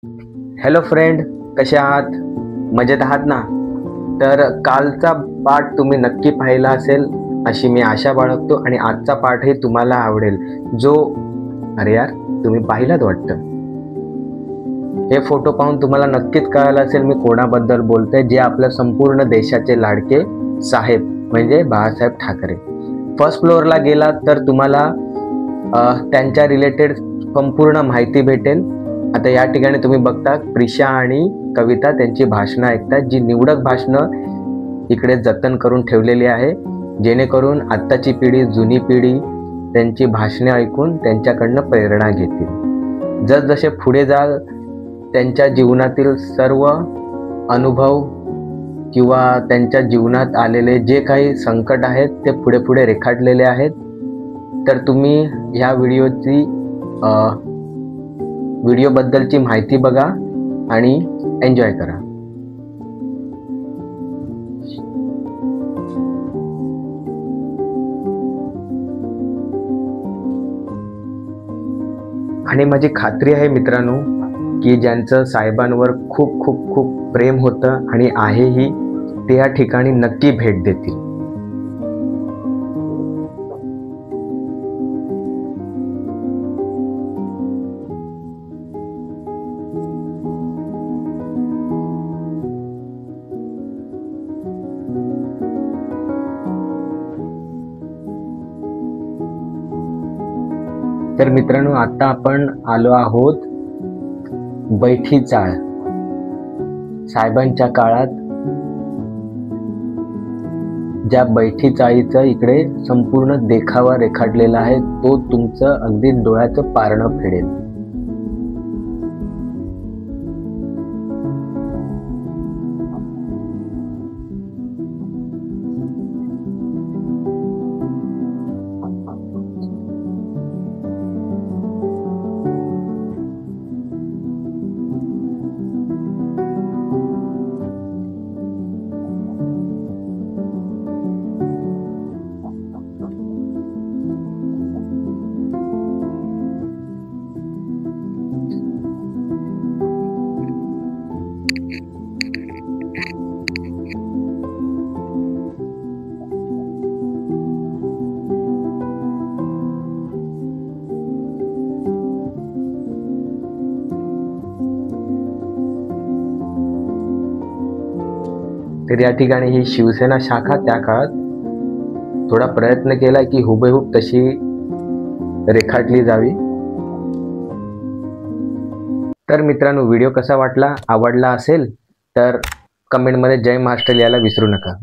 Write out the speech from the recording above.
Hello friend, कसे आहात? मजेत आहात ना? तर कालचा पाठ तुम्ही नक्की पाहिला असेल अशी मी आशा बाळगतो आणि आजचा पाठही तुम्हाला आवडेल. अरे यार, तुम्ही पाहिलात वाटतं. हे फोटो पाहून तुम्हाला नक्कीच कळालं असेल मी कोणाबद्दल बोलतोय, जे आपल्या संपूर्ण देशाचे लाडके साहेब म्हणजे बाळासाहेब ठाकरे. फर्स्ट फ्लोअरला गेलात तर तुम्हाला त्यांच्या रिलेटेड संपूर्ण माहिती भेटेल. आता या ठिकाणी तुम्ही बघता प्रिशा आणि कविता त्यांची भाषणं ऐकतात, जी निवडक भाषणं इकडे जतन करून ठेवलेली आहे, जेणेकरून आत्ताची पिढी, जुनी पिढी त्यांची भाषणे ऐकून त्यांच्याकडनं प्रेरणा घेतील. जसजसे पुढे जाल त्यांच्या जीवनातील सर्व अनुभव किंवा त्यांच्या जीवनात आलेले जे काही संकट आहेत ते पुढे पुढे रेखाटलेले आहेत. तर तुम्ही ह्या व्हिडिओबद्दलची माहिती बघा आणि एन्जॉय करा. आणि माझी खात्री आहे मित्रांनो की ज्यांचं साहेबांवर खूप खूप खूप प्रेम होतं आणि आहेही, ते या ठिकाणी नक्की भेट देतील. तर मित्रांनो, आता आपण आलो आहोत बैठी चाळ. साहेबांच्या काळात ज्या बैठी चाळीचं इकडे संपूर्ण देखावा रेखाटलेला आहे, तो तुमचं अगदी डोळ्याचं पारणं फेडेल. तर या ठिकाणी ही शिवसेना शाखा त्या काळात थोडा प्रयत्न केला की हुबेहूब तशी रेखाटली जावी. तर मित्रांनो, व्हिडिओ कसा वाटला? आवडला असेल तर कमेंटमध्ये जय महाराष्ट्र लिहायला विसरू नका.